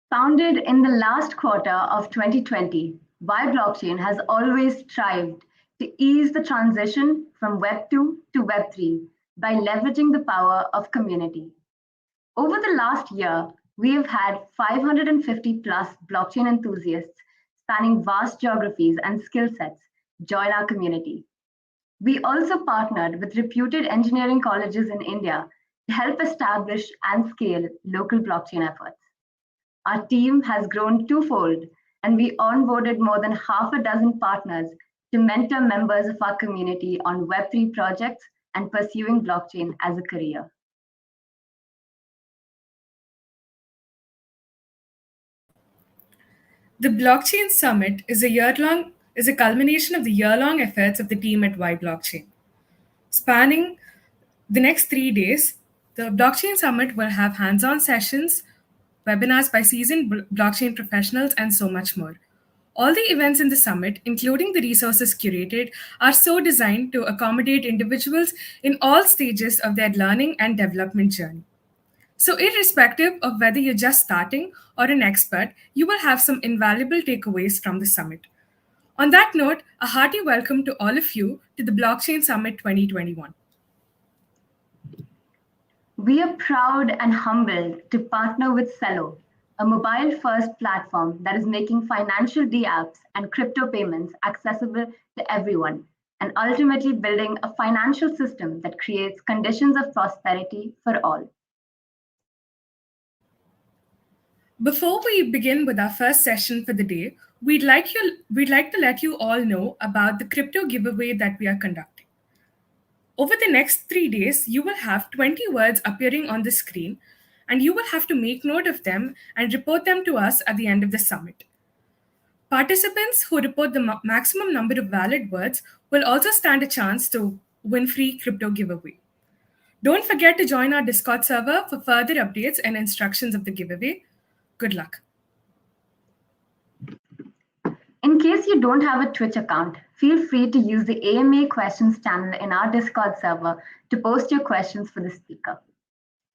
Founded in the last quarter of 2020, YBlockchain has always strived to ease the transition from Web 2 to Web 3 by leveraging the power of community. Over the last year, we have had 550 plus blockchain enthusiasts spanning vast geographies and skill sets join our community. We also partnered with reputed engineering colleges in India to help establish and scale local blockchain efforts. Our team has grown twofold, and we onboarded more than half a dozen partners to mentor members of our community on Web3 projects and pursuing blockchain as a career. The Blockchain Summit is a culmination of the year-long efforts of the team at YBlockchain. Spanning the next 3 days, the Blockchain Summit will have hands-on sessions, webinars by seasoned blockchain professionals, and so much more. All the events in the summit, including the resources curated, are so designed to accommodate individuals in all stages of their learning and development journey. So, irrespective of whether you're just starting or an expert, you will have some invaluable takeaways from the summit. On that note, a hearty welcome to all of you to the Blockchain Summit 2021. We are proud and humbled to partner with Celo, a mobile-first platform that is making financial apps and crypto payments accessible to everyone, and ultimately building a financial system that creates conditions of prosperity for all. Before we begin with our first session for the day, we'd like to let you all know about the crypto giveaway that we are conducting. Over the next 3 days, you will have 20 words appearing on the screen, and you will have to make note of them and report them to us at the end of the summit. Participants who report the maximum number of valid words will also stand a chance to win free crypto giveaway. Don't forget to join our Discord server for further updates and instructions of the giveaway. Good luck. In case you don't have a Twitch account, feel free to use the AMA questions channel in our Discord server to post your questions for the speaker.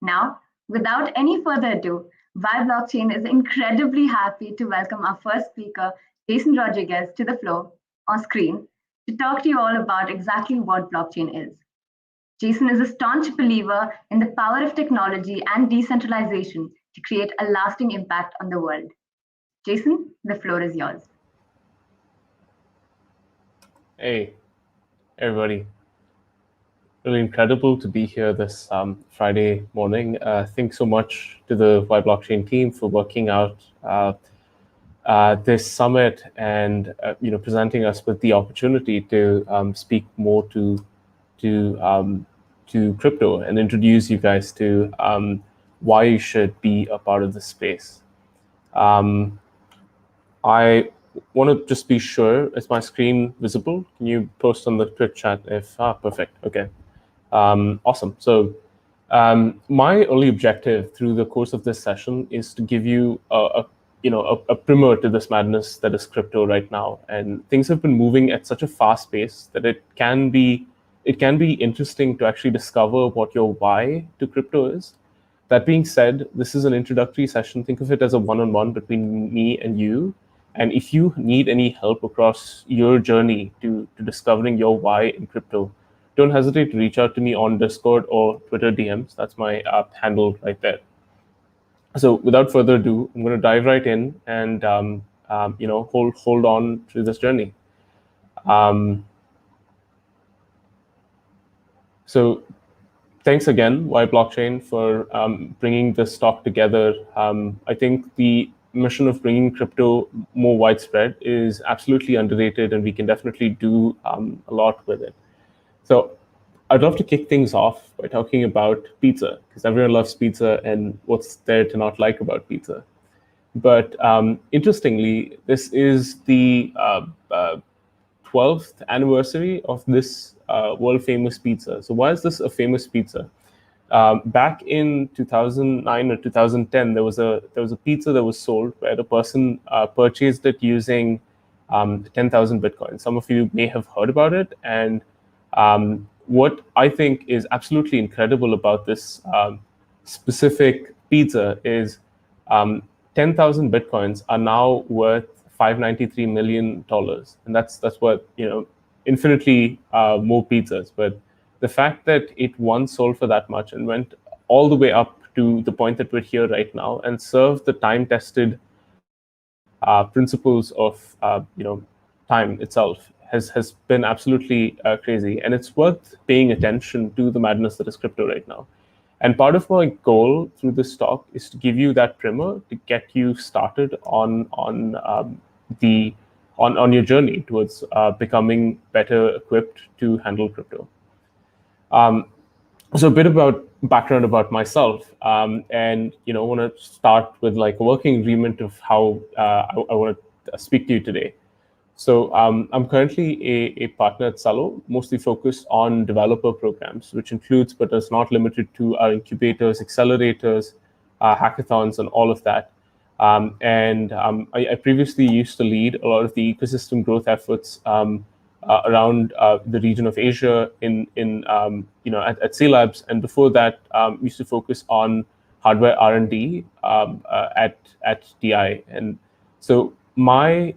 Now, without any further ado, YBlockchain is incredibly happy to welcome our first speaker, Jason Rodrigues, to the floor on screen to talk to you all about exactly what blockchain is. Jason is a staunch believer in the power of technology and decentralization to create a lasting impact on the world. Jason, the floor is yours. Hey, everybody. Really incredible to be here this Friday morning. Thanks so much to the YBlockchain team for working out this summit and presenting us with the opportunity to speak more to crypto and introduce you guys to why you should be a part of this space. I want to just be sure, is my screen visible? Can you post on the Twitch chat if, perfect, okay. Awesome, so my only objective through the course of this session is to give you a primer to this madness that is crypto right now. And things have been moving at such a fast pace that it can be interesting to actually discover what your why to crypto is. That being said, this is an introductory session. Think of it as a one-on-one between me and you. And if you need any help across your journey to discovering your why in crypto, don't hesitate to reach out to me on Discord or Twitter DMs. That's my handle right there. So without further ado, I'm going to dive right in and hold on to this journey. So thanks again, YBlockchain, for bringing this talk together. I think the mission of bringing crypto more widespread is absolutely underrated, and we can definitely do a lot with it. So I'd love to kick things off by talking about pizza, because everyone loves pizza, and what's there to not like about pizza? But interestingly, this is the 12th anniversary of this world-famous pizza. So why is this a famous pizza? Back in 2009 or 2010, there was a pizza that was sold where the person purchased it using 10,000 Bitcoin. Some of you may have heard about it. And what I think is absolutely incredible about this specific pizza is 10,000 bitcoins are now worth $593 million, and that's what, infinitely more pizzas. But the fact that it once sold for that much and went all the way up to the point that we're here right now and served the time-tested principles of time itself has been absolutely crazy, and it's worth paying attention to the madness that is crypto right now. And part of my goal through this talk is to give you that primer to get you started on your journey towards becoming better equipped to handle crypto. So a bit about background about myself, and I want to start with like a working agreement of how I want to speak to you today. So I'm currently a partner at Celo, mostly focused on developer programs, which includes but is not limited to our incubators, accelerators, hackathons, and all of that. I previously used to lead a lot of the ecosystem growth efforts around the region of Asia at C Labs, and before that used to focus on hardware R&D at DI. And so my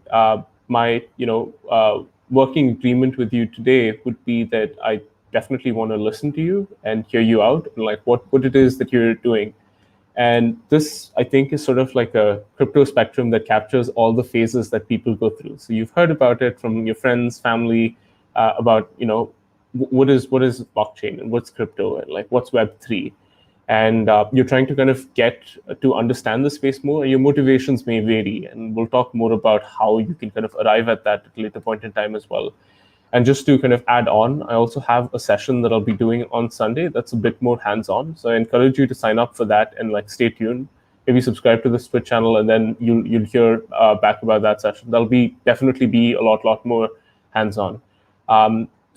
working agreement with you today would be that I definitely want to listen to you and hear you out, and like what it is that you're doing. And this, I think, is sort of like a crypto spectrum that captures all the phases that people go through. So you've heard about it from your friends, family, about what is blockchain and what's crypto and like what's Web3, and you're trying to kind of get to understand the space more. And your motivations may vary, and we'll talk more about how you can kind of arrive at that at a later point in time as well. And just to kind of add on, I also have a session that I'll be doing on Sunday that's a bit more hands-on. So I encourage you to sign up for that and like stay tuned. Maybe subscribe to this Twitch channel, and then you'll hear back about that session. That'll definitely be a lot more hands-on.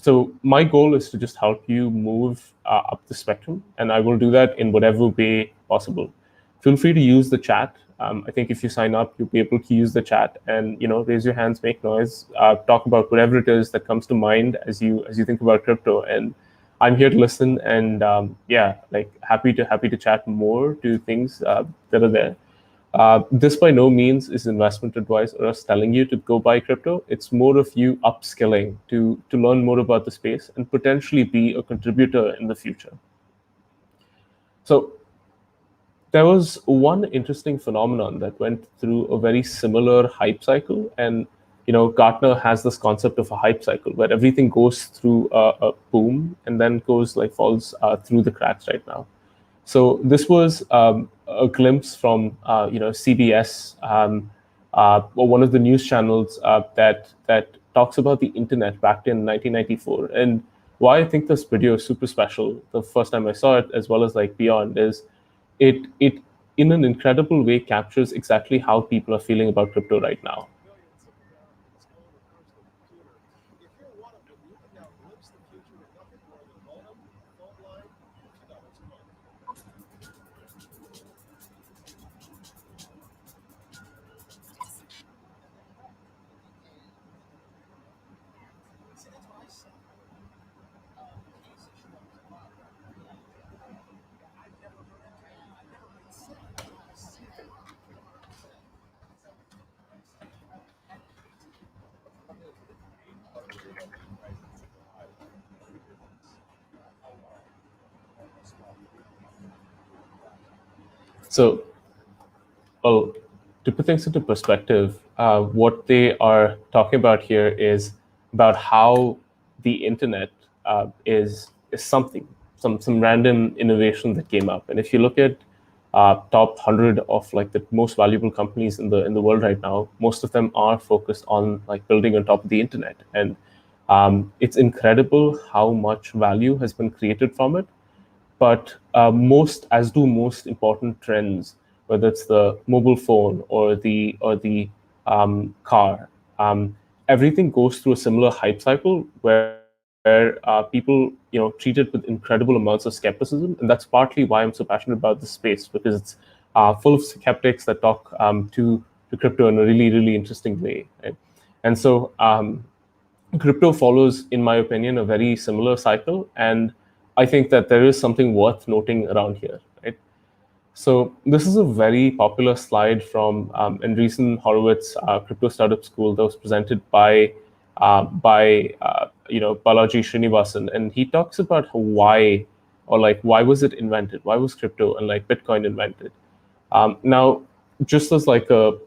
So my goal is to just help you move up the spectrum, and I will do that in whatever way possible. Feel free to use the chat. I think if you sign up, you'll be able to use the chat and raise your hands, make noise, talk about whatever it is that comes to mind as you think about crypto. And I'm here to listen, and happy to chat more to things that are there. This by no means is investment advice or us telling you to go buy crypto. It's more of you upskilling to learn more about the space and potentially be a contributor in the future. So there was one interesting phenomenon that went through a very similar hype cycle. And Gartner has this concept of a hype cycle where everything goes through a boom and then falls through the cracks right now. So this was a glimpse from CBS, or one of the news channels that talks about the internet back in 1994. And why I think this video is super special, the first time I saw it, as well as like beyond, is it in an incredible way captures exactly how people are feeling about crypto right now. So, well, to put things into perspective, what they are talking about here is about how the internet is something, some random innovation that came up. And if you look at top 100 of like the most valuable companies in the world right now, most of them are focused on like building on top of the internet. And it's incredible how much value has been created from it. But most important trends, whether it's the mobile phone or the car, everything goes through a similar hype cycle where people treat it with incredible amounts of skepticism, and that's partly why I'm so passionate about this space, because it's full of skeptics that talk to crypto in a really interesting way. Right? And so crypto follows, in my opinion, a very similar cycle, and I think that there is something worth noting around here. Right? So this is a very popular slide from Andreessen Horowitz crypto startup school that was presented by Balaji Srinivasan, and he talks about why, or like why was it invented? Why was crypto and like Bitcoin invented? Now, just as like a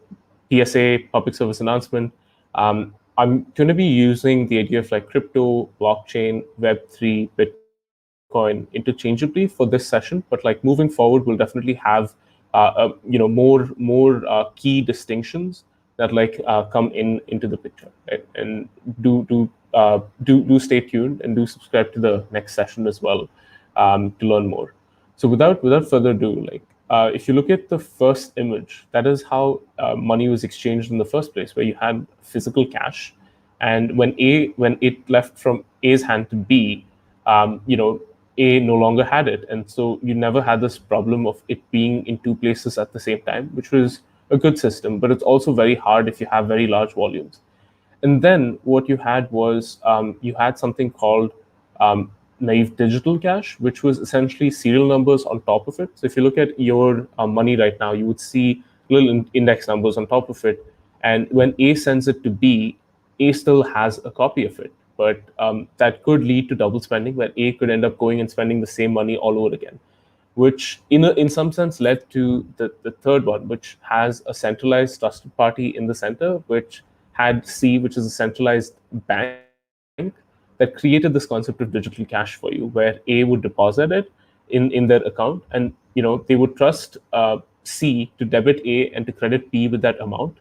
PSA, public service announcement, I'm going to be using the idea of like crypto, blockchain, Web3, Bitcoin interchangeably for this session. But like moving forward, we'll definitely have more key distinctions that like come into the picture. Right? And do stay tuned and do subscribe to the next session as well to learn more. So without further ado, like if you look at the first image, that is how money was exchanged in the first place, where you had physical cash, and when it left from A's hand to B, A no longer had it, and so you never had this problem of it being in two places at the same time, which was a good system. But it's also very hard if you have very large volumes. And then what you had was you had something called naive digital cash, which was essentially serial numbers on top of it. So if you look at your money right now, you would see little index numbers on top of it. And when A sends it to B, A still has a copy of it. But that could lead to double spending, where A could end up going and spending the same money all over again, which in some sense led to the third one, which has a centralized trusted party in the center, which had C, which is a centralized bank that created this concept of digital cash for you, where A would deposit it in their account, and they would trust C to debit A and to credit B with that amount.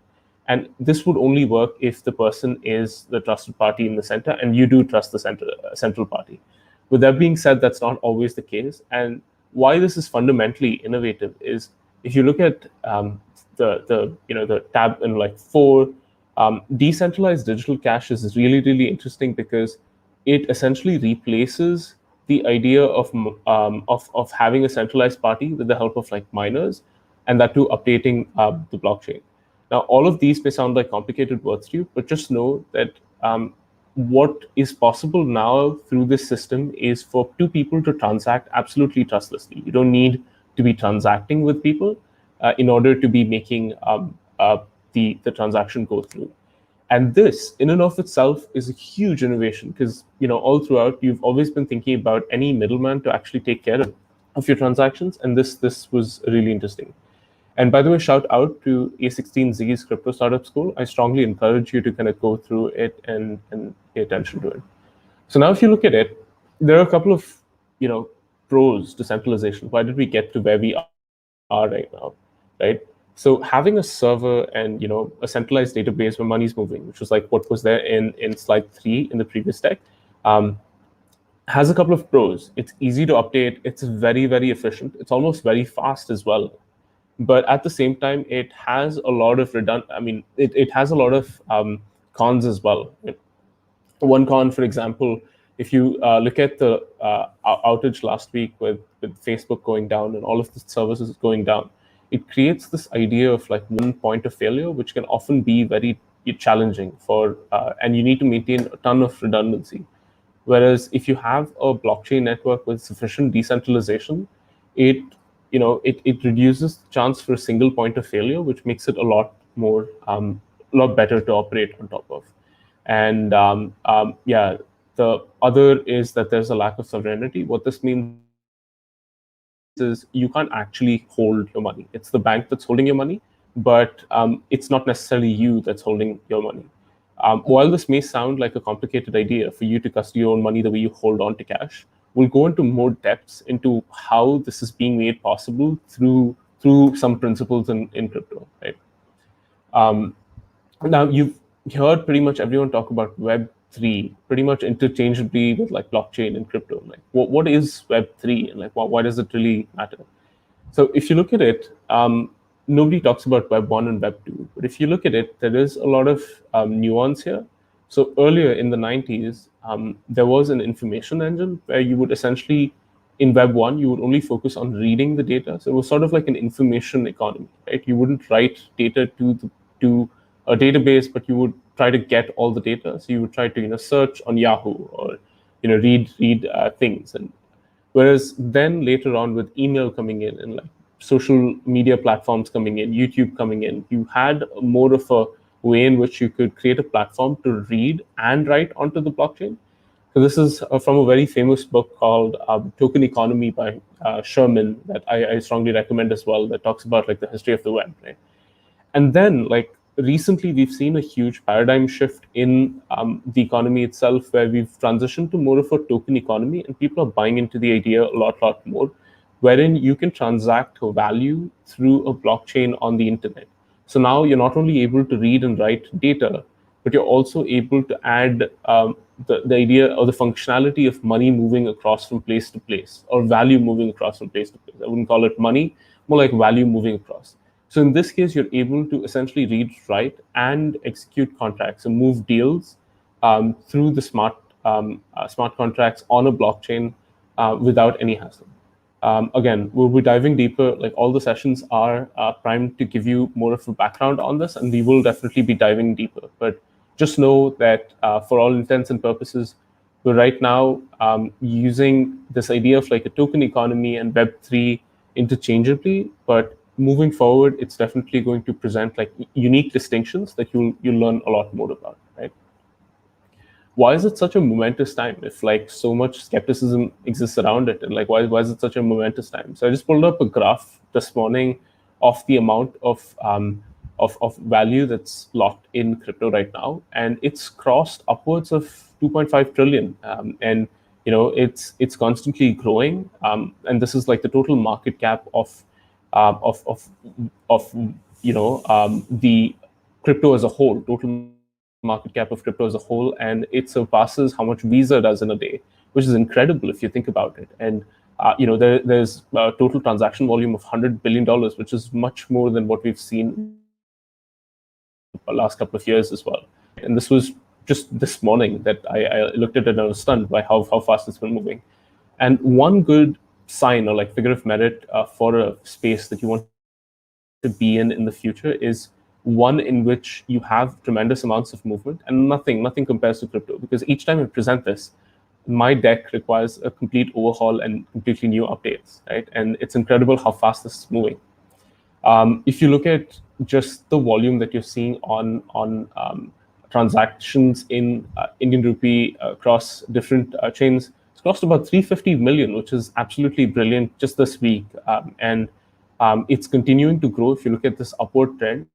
And this would only work if the person is the trusted party in the center, and you do trust the central party. With that being said, that's not always the case. And why this is fundamentally innovative is if you look at the tab in like 4, decentralized digital cash is really interesting because it essentially replaces the idea of having a centralized party with the help of like miners, and that too updating the blockchain. Now, all of these may sound like complicated words to you, but just know that what is possible now through this system is for two people to transact absolutely trustlessly. You don't need to be transacting with people in order to be making the transaction go through. And this, in and of itself, is a huge innovation because all throughout you've always been thinking about any middleman to actually take care of your transactions, and this was really interesting. And by the way, shout out to A16Z's Crypto Startup School. I strongly encourage you to kind of go through it and pay attention to it. So now if you look at it, there are a couple of pros to centralization. Why did we get to where we are right now, right? So having a server and a centralized database where money's moving, which was like what was there in slide 3 in the previous deck, has a couple of pros. It's easy to update. It's very efficient. It's almost very fast as well. But at the same time, it has a lot of it has a lot of cons as well. One con, for example, if you look at the outage last week with Facebook going down and all of the services going down, it creates this idea of like one point of failure, which can often be very challenging for, and you need to maintain a ton of redundancy. Whereas if you have a blockchain network with sufficient decentralization, it reduces the chance for a single point of failure, which makes it a lot better to operate on top of. And the other is that there's a lack of sovereignty. What this means is you can't actually hold your money. It's the bank that's holding your money, but it's not necessarily you that's holding your money. While this may sound like a complicated idea for you to custody your own money the way you hold on to cash, we'll go into more depths into how this is being made possible through some principles in crypto, right? Now, you've heard pretty much everyone talk about Web3 pretty much interchangeably with like blockchain and crypto. Like, what is Web3 and like why does it really matter? So if you look at it, nobody talks about Web 1 and Web 2, but if you look at it, there is a lot of nuance here. So earlier in the 90s, there was an information engine where you would essentially, in Web 1, you would only focus on reading the data. So it was sort of like an information economy, right? You wouldn't write data to a database, but you would try to get all the data. So you would try to search on Yahoo or read things. And whereas then later on with email coming in and like social media platforms coming in, YouTube coming in, you had more of a way in which you could create a platform to read and write onto the blockchain. So this is from a very famous book called Token Economy by Sherman that I strongly recommend as well, that talks about like the history of the web, right? And then like recently we've seen a huge paradigm shift in the economy itself, where we've transitioned to more of a token economy, and people are buying into the idea a lot more, wherein you can transact value through a blockchain on the internet. So now you're not only able to read and write data, but you're also able to add the idea or the functionality of money moving across from place to place, or value moving across from place to place. I wouldn't call it money, more like value moving across. So in this case, you're able to essentially read, write, and execute contracts and move deals through the smart contracts on a blockchain without any hassle. Again, we'll be diving deeper. Like all the sessions are primed to give you more of a background on this, and we will definitely be diving deeper. But just know that for all intents and purposes, we're right now using this idea of like a token economy and Web3 interchangeably, but moving forward, it's definitely going to present like unique distinctions that you'll learn a lot more about, right? Why is it such a momentous time if like so much skepticism exists around it, and like why is it such a momentous time? So I just pulled up a graph this morning of the amount of value that's locked in crypto right now, and it's crossed upwards of 2.5 trillion, and you know it's constantly growing, and this is like the total market cap of the crypto as a whole, total market cap of crypto as a whole, and it surpasses how much Visa does in a day, which is incredible if you think about it. And there's a total transaction volume of $100 billion, which is much more than what we've seen the last couple of years as well. And this was just this morning that I looked at it and I was stunned by how fast it's been moving. And one good sign or like figure of merit for a space that you want to be in the future is one in which you have tremendous amounts of movement, and nothing compares to crypto, because each time I present this, my deck requires a complete overhaul and completely new updates, right? And it's incredible how fast this is moving. If you look at just the volume that you're seeing on transactions in Indian rupee across different chains, it's crossed about 350 million, which is absolutely brilliant just this week. And it's continuing to grow. If you look at this upward trend,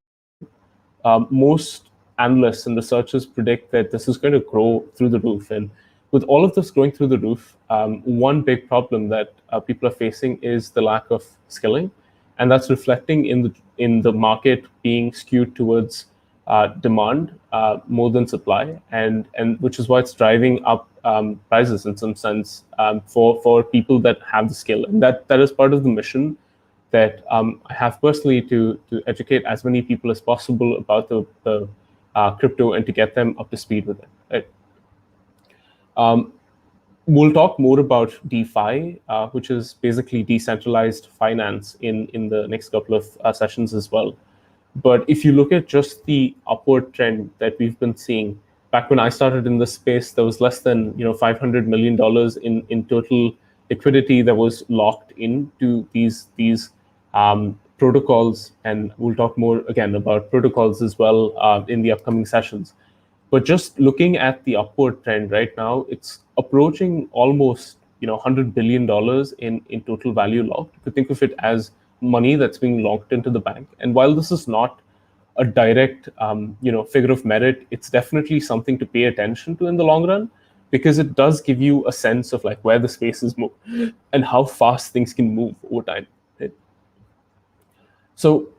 most analysts and researchers predict that this is going to grow through the roof. And with all of this going through the roof, one big problem that people are facing is the lack of skilling, and that's reflecting in the market being skewed towards demand more than supply, and which is why it's driving up prices in some sense for people that have the skill. And that is part of the mission that I have personally to educate as many people as possible about the crypto and to get them up to speed with it. Right? We'll talk more about DeFi, which is basically decentralized finance in the next couple of sessions as well. But if you look at just the upward trend that we've been seeing, back when I started in this space, there was less than $500 million in total liquidity that was locked into these protocols, and we'll talk more again about protocols as well in the upcoming sessions. But just looking at the upward trend right now, it's approaching almost $100 billion in total value locked. You could think of it as money that's being locked into the bank. And while this is not a direct figure of merit, it's definitely something to pay attention to in the long run, because it does give you a sense of like where the spaces move and how fast things can move over time. Right? So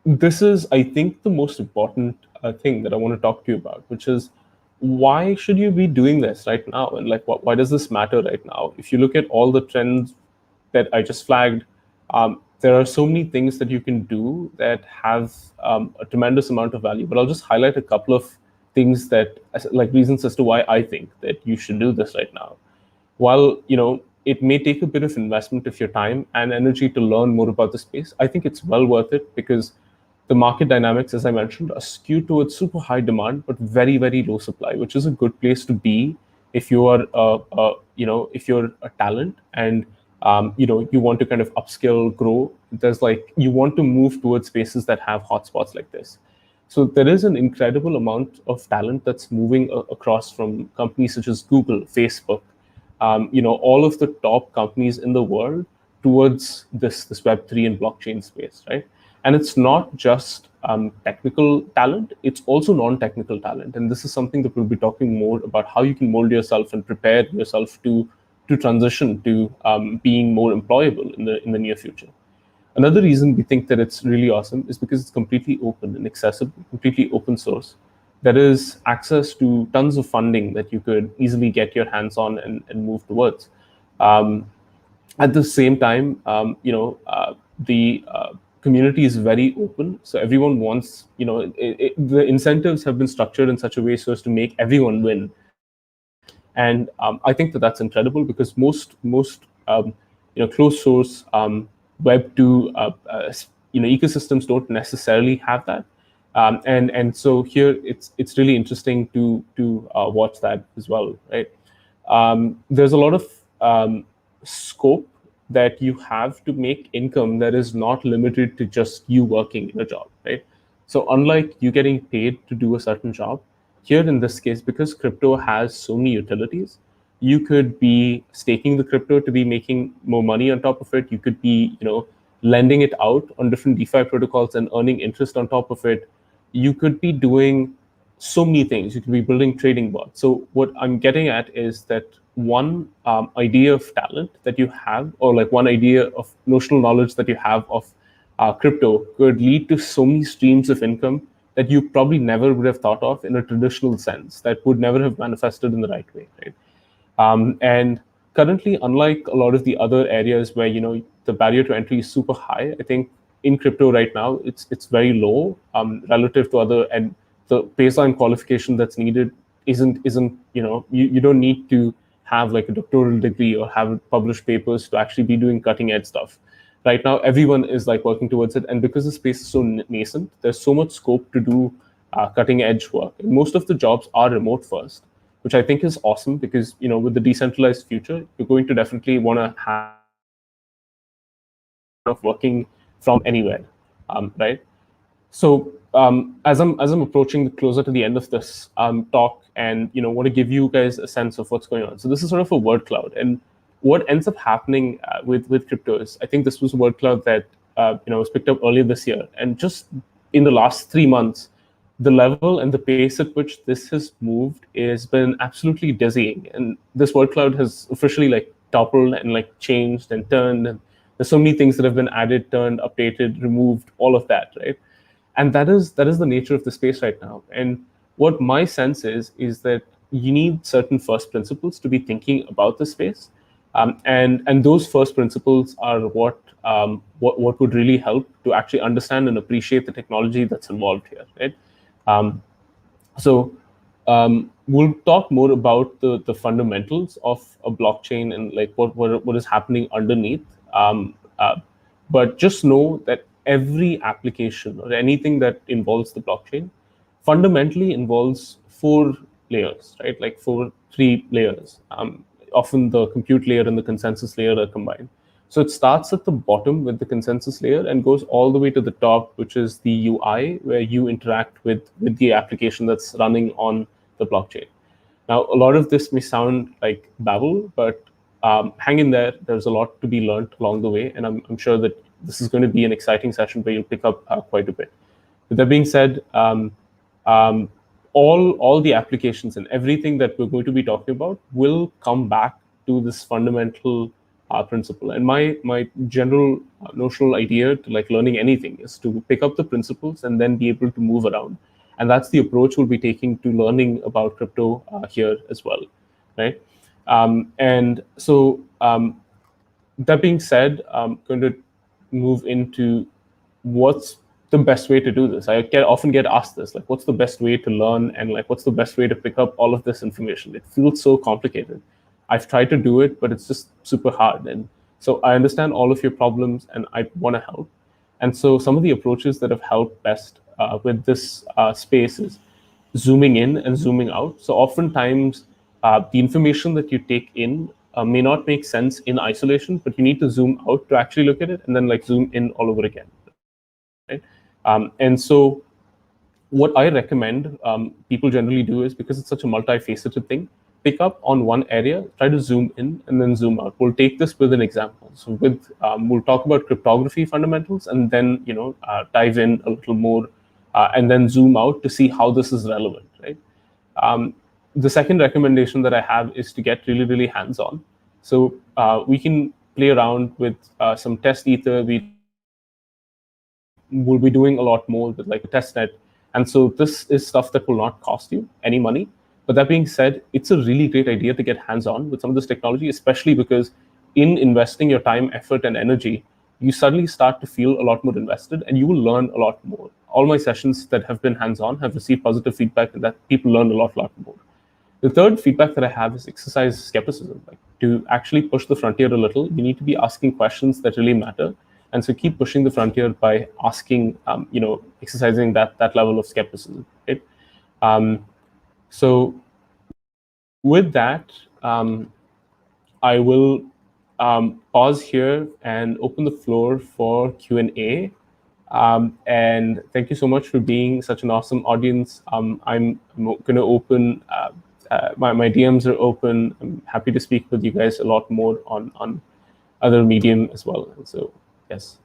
this is, I think, the most important thing that I want to talk to you about, which is why should you be doing this right now? And like, why does this matter right now? If you look at all the trends that I just flagged, there are so many things that you can do that have a tremendous amount of value. But I'll just highlight a couple of things that, like reasons as to why I think that you should do this right now. While, it may take a bit of investment of your time and energy to learn more about the space, I think it's well worth it, because the market dynamics, as I mentioned, are skewed towards super high demand, but very, very low supply, which is a good place to be if you are, if you're a talent and you want to kind of upskill, grow. There's like, you want to move towards spaces that have hotspots like this. So there is an incredible amount of talent that's moving across from companies such as Google, Facebook, all of the top companies in the world towards this Web3 and blockchain space, right? And it's not just technical talent, it's also non-technical talent. And this is something that we'll be talking more about, how you can mold yourself and prepare yourself to transition to being more employable in the near future. Another reason we think that it's really awesome is because it's completely open and accessible, completely open source. There is access to tons of funding that you could easily get your hands on and move towards. At the same time, the community is very open, so everyone wants, the incentives have been structured in such a way so as to make everyone win. And I think that that's incredible, because most closed source Web 2 ecosystems don't necessarily have that. And so here it's really interesting to watch that as well, right? There's a lot of scope that you have to make income that is not limited to just you working in a job, right? So unlike you getting paid to do a certain job, here in this case, because crypto has so many utilities, you could be staking the crypto to be making more money on top of it. You could be, lending it out on different DeFi protocols and earning interest on top of it. You could be doing so many things. You could be building trading bots. So what I'm getting at is that one idea of talent that you have, or like one idea of notional knowledge that you have of crypto, could lead to so many streams of income that you probably never would have thought of in a traditional sense, that would never have manifested in the right way, right? And currently, unlike a lot of the other areas where the barrier to entry is super high, I think in crypto right now it's very low relative to other, and the baseline qualification that's needed isn't you don't need to have like a doctoral degree or have published papers to actually be doing cutting edge stuff. Right now, everyone is like working towards it, and because the space is so nascent, there's so much scope to do cutting edge work. And most of the jobs are remote first, which I think is awesome, because with the decentralized future, you're going to definitely want to have of working from anywhere, right? So as I'm approaching closer to the end of this talk, and want to give you guys a sense of what's going on. So this is sort of a word cloud, and what ends up happening with crypto is, I think this was a word cloud that was picked up earlier this year, and just in the last 3 months, the level and the pace at which this has moved has been absolutely dizzying. And this word cloud has officially like toppled and like changed and turned. And there's so many things that have been added, turned, updated, removed, all of that, right? And that is the nature of the space right now. And what my sense is that you need certain first principles to be thinking about the space. And those first principles are what would really help to actually understand and appreciate the technology that's involved here, right? So we'll talk more about the fundamentals of a blockchain and like what is happening underneath. But just know that every application or anything that involves the blockchain fundamentally involves 4 layers, right? Like 3 layers. Often the compute layer and the consensus layer are combined. So it starts at the bottom with the consensus layer and goes all the way to the top, which is the UI, where you interact with the application that's running on the blockchain. Now, a lot of this may sound like babble, but hang in there. There's a lot to be learned along the way, and I'm sure that this is going to be an exciting session where you'll pick up quite a bit. With that being said, all the applications and everything that we're going to be talking about will come back to this fundamental principle. And my general notional idea to like learning anything is to pick up the principles and then be able to move around. And that's the approach we'll be taking to learning about crypto here as well, right? And so that being said, I'm going to move into what's the best way to do this. I often get asked this, like, what's the best way to learn, and like, what's the best way to pick up all of this information? It feels so complicated. I've tried to do it, but it's just super hard. And so I understand all of your problems, and I want to help. And so some of the approaches that have helped best with this space is zooming in and zooming out. So oftentimes, the information that you take in may not make sense in isolation, but you need to zoom out to actually look at it, and then like zoom in all over again, right? And so what I recommend people generally do is, because it's such a multifaceted thing, pick up on one area, try to zoom in, and then zoom out. We'll take this with an example. So we'll talk about cryptography fundamentals, and then dive in a little more, and then zoom out to see how this is relevant, right? The second recommendation that I have is to get really, really hands-on. So we can play around with some test ether. We'll be doing a lot more with like a test net. And so this is stuff that will not cost you any money. But that being said, it's a really great idea to get hands-on with some of this technology, especially because in investing your time, effort, and energy, you suddenly start to feel a lot more invested, and you will learn a lot more. All my sessions that have been hands-on have received positive feedback, and that people learn a lot more. The third feedback that I have is exercise skepticism. Like, to actually push the frontier a little, you need to be asking questions that really matter. And so keep pushing the frontier by asking, exercising that level of skepticism, right? So with that, I will pause here and open the floor for Q&A. And thank you so much for being such an awesome audience. I'm going to open, my DMs are open. I'm happy to speak with you guys a lot more on other medium as well. And so, yes.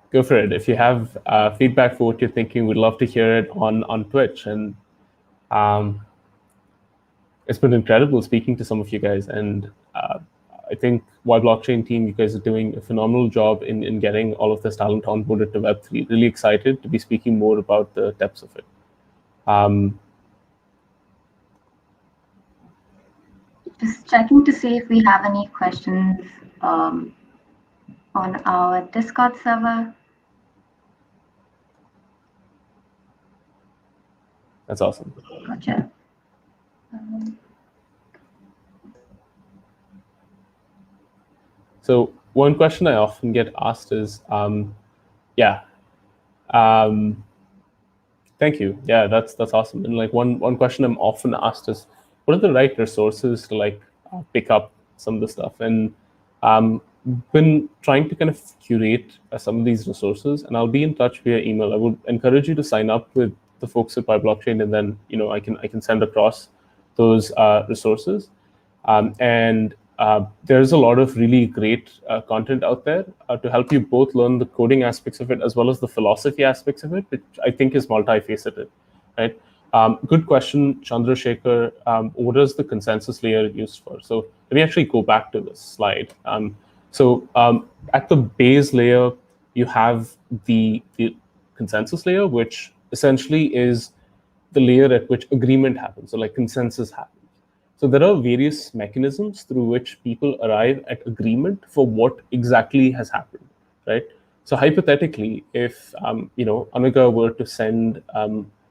Go for it. If you have feedback for what you're thinking, we'd love to hear it on Twitch. And it's been incredible speaking to some of you guys. And I think YBlockchain team, you guys are doing a phenomenal job in getting all of this talent onboarded to Web3. Really excited to be speaking more about the depths of it. Just checking to see if we have any questions on our Discord server. That's awesome. Gotcha. So one question I often get asked is, thank you. Yeah, that's awesome. And like one question I'm often asked is, what are the right resources to like pick up some of the stuff? And been trying to kind of curate some of these resources, and I'll be in touch via email. I would encourage you to sign up with the folks at YBlockchain, and then I can send across those resources. And there's a lot of really great content out there to help you both learn the coding aspects of it as well as the philosophy aspects of it, which I think is multifaceted, right? Good question, Chandrasekhar. What is the consensus layer used for? So let me actually go back to this slide. So at the base layer, you have the consensus layer, which essentially is the layer at which agreement happens, so like consensus happens. So there are various mechanisms through which people arrive at agreement for what exactly has happened, right? So hypothetically, if Anuga were to send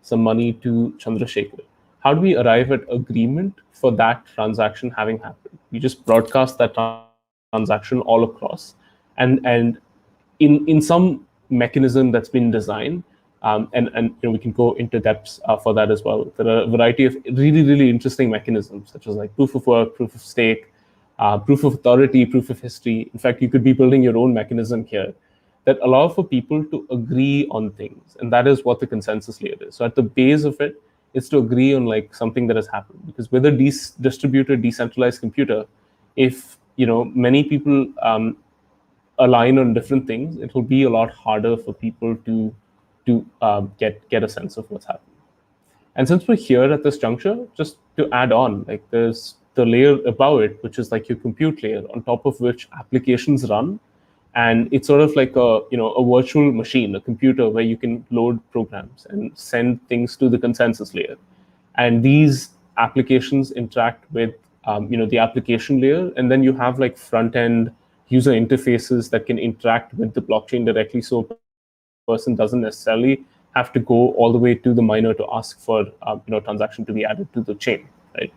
some money to Chandrasekhar, how do we arrive at agreement for that transaction having happened? We just broadcast that transaction all across, and in some mechanism that's been designed, and we can go into depths for that as well. There are a variety of really interesting mechanisms, such as like proof of work, proof of stake, proof of authority, proof of history. In fact, you could be building your own mechanism here that allow for people to agree on things, and that is what the consensus layer is. So at the base of it is to agree on like something that has happened, because with a distributed, decentralized computer, if many people align on different things, it will be a lot harder for people to get a sense of what's happening. And since we're here at this juncture, just to add on, like there's the layer above it, which is like your compute layer, on top of which applications run. And it's sort of like a virtual machine, a computer where you can load programs and send things to the consensus layer. And these applications interact with the application layer, and then you have like front-end user interfaces that can interact with the blockchain directly. So a person doesn't necessarily have to go all the way to the miner to ask for transaction to be added to the chain, right?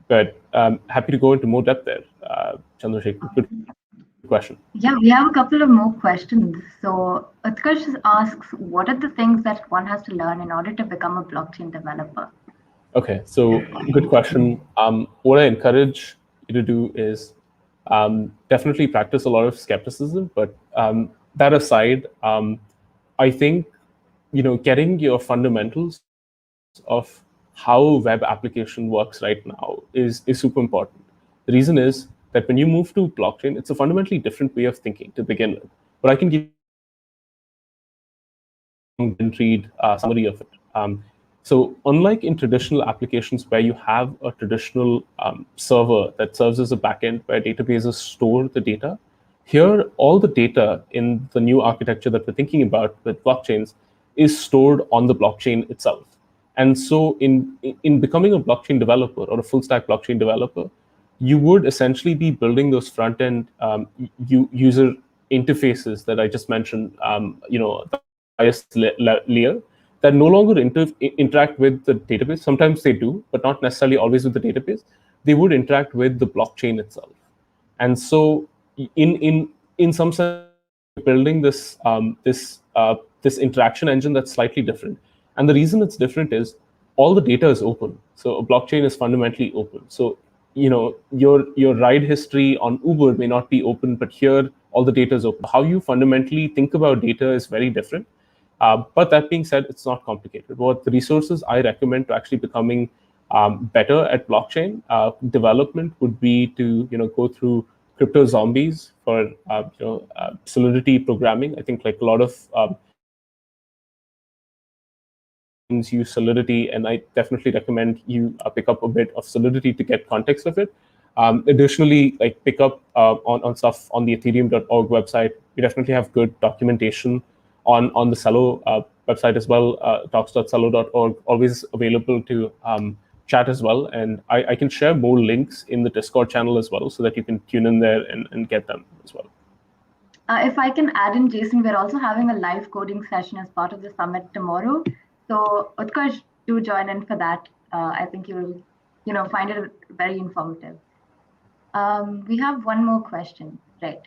But happy to go into more depth there. Chandrasekhar, good question. Yeah, we have a couple of more questions. So Utkarsh asks, what are the things that one has to learn in order to become a blockchain developer? Okay, so good question. What I encourage you to do is definitely practice a lot of skepticism, but that aside, I think getting your fundamentals of how web application works right now is super important. The reason is that when you move to blockchain, it's a fundamentally different way of thinking to begin with. But I can give didn't read a summary of it. So unlike in traditional applications where you have a traditional server that serves as a backend where databases store the data, here all the data in the new architecture that we're thinking about with blockchains is stored on the blockchain itself. And so in becoming a blockchain developer or a full stack blockchain developer, you would essentially be building those front end user interfaces that I just mentioned, the highest layer that no longer interact with the database. Sometimes they do, but not necessarily always with the database. They would interact with the blockchain itself. And so in some sense, building this interaction engine that's slightly different. And the reason it's different is all the data is open. So a blockchain is fundamentally open. So your ride history on Uber may not be open, but here all the data is open. How you fundamentally think about data is very different. But that being said, it's not complicated. What the resources I recommend to actually becoming better at blockchain development would be to go through crypto zombies for Solidity programming. I think like a lot of use Solidity, and I definitely recommend you pick up a bit of Solidity to get context of it. Additionally, like pick up on stuff on the ethereum.org website. We definitely have good documentation on the Celo website as well, talks.celo.org, always available to chat as well. And I can share more links in the Discord channel as well so that you can tune in there and get them as well. If I can add in, Jason, we're also having a live coding session as part of the summit tomorrow. So Utkarsh, do join in for that. I think you'll find it very informative. We have one more question, right?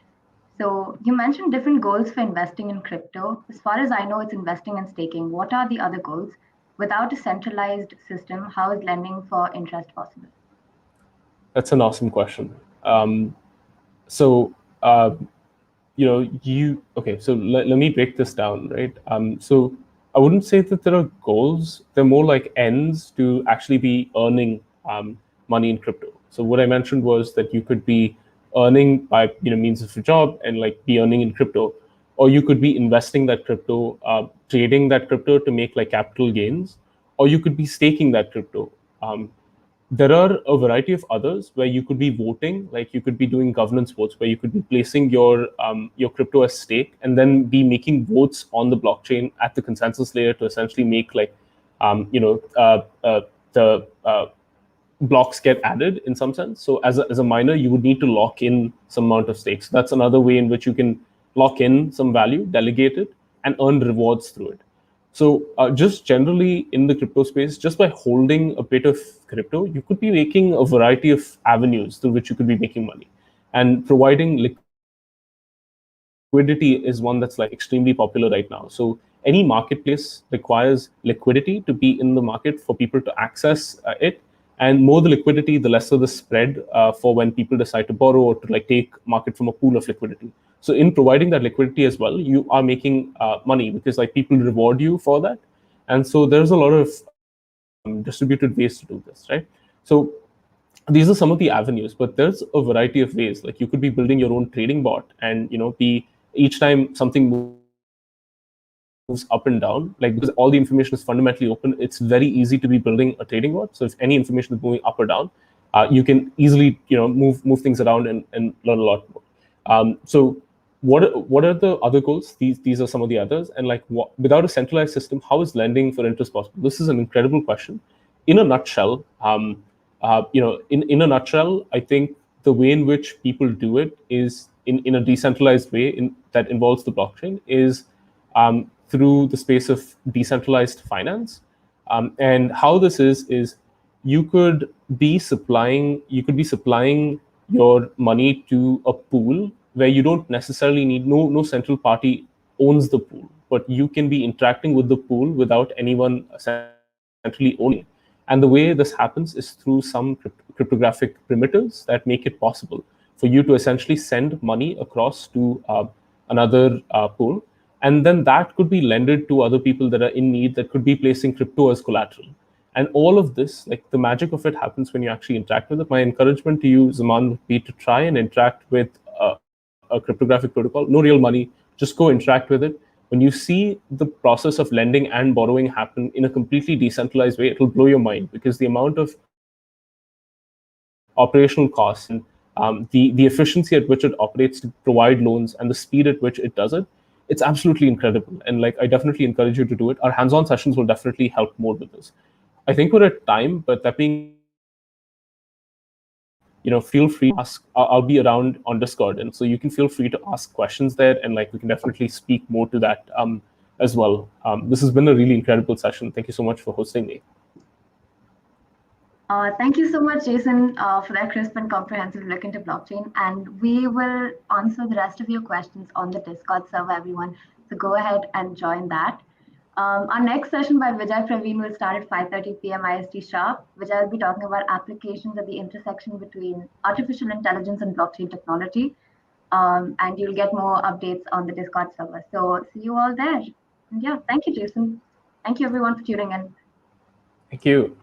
So you mentioned different goals for investing in crypto. As far as I know, it's investing and staking. What are the other goals? Without a centralized system, how is lending for interest possible? That's an awesome question. So let me break this down, right? So I wouldn't say that there are goals. They're more like ends to actually be earning money in crypto. So what I mentioned was that you could be earning by means of a job and like be earning in crypto, or you could be investing that crypto, trading that crypto to make like capital gains, or you could be staking that crypto. There are a variety of others where you could be voting, like you could be doing governance votes, where you could be placing your crypto as stake and then be making votes on the blockchain at the consensus layer to essentially make like the blocks get added in some sense. So as a miner, you would need to lock in some amount of stakes. So that's another way in which you can lock in some value, delegate it, and earn rewards through it. So just generally in the crypto space, just by holding a bit of crypto, you could be making a variety of avenues through which you could be making money. And providing liquidity is one that's like extremely popular right now. So any marketplace requires liquidity to be in the market for people to access it. And more the liquidity, the lesser the spread for when people decide to borrow or to like take market from a pool of liquidity. So in providing that liquidity as well, you are making money because like people reward you for that. And so there's a lot of distributed ways to do this, right? So these are some of the avenues, but there's a variety of ways. Like you could be building your own trading bot and be each time something moves up and down, like because all the information is fundamentally open, it's very easy to be building a trading bot. So if any information is moving up or down, you can easily move things around and learn a lot more. So what are the other goals? These are some of the others. And like without a centralized system, how is lending for interest possible? This is an incredible question. In a nutshell, in a nutshell, I think the way in which people do it is in a decentralized way that involves the blockchain is through the space of decentralized finance. And how this is you could be supplying your money to a pool where you don't necessarily need no central party owns the pool, but you can be interacting with the pool without anyone essentially owning. And the way this happens is through some cryptographic primitives that make it possible for you to essentially send money across to another pool, and then that could be lended to other people that are in need, that could be placing crypto as collateral. And all of this, like the magic of it, happens when you actually interact with it. My encouragement to you, Zaman, would be to try and interact with a cryptographic protocol. No real money, just go interact with it. When you see the process of lending and borrowing happen in a completely decentralized way, it'll blow your mind, because the amount of operational costs and the efficiency at which it operates to provide loans and the speed at which it does it, it's absolutely incredible. And like, I definitely encourage you to do it. Our hands-on sessions will definitely help more with this. I think we're at time, but that being, feel free to ask. I'll be around on Discord, and so you can feel free to ask questions there, and like we can definitely speak more to that as well. This has been a really incredible session. Thank you so much for hosting me. Thank you so much, Jason, for that crisp and comprehensive look into blockchain. And we will answer the rest of your questions on the Discord server, everyone. So go ahead and join that. Our next session by Vijay Praveen will start at 5:30 p.m. IST sharp, which I'll be talking about applications at the intersection between artificial intelligence and blockchain technology. And you'll get more updates on the Discord server. So see you all there. And yeah, thank you, Jason. Thank you, everyone, for tuning in. Thank you.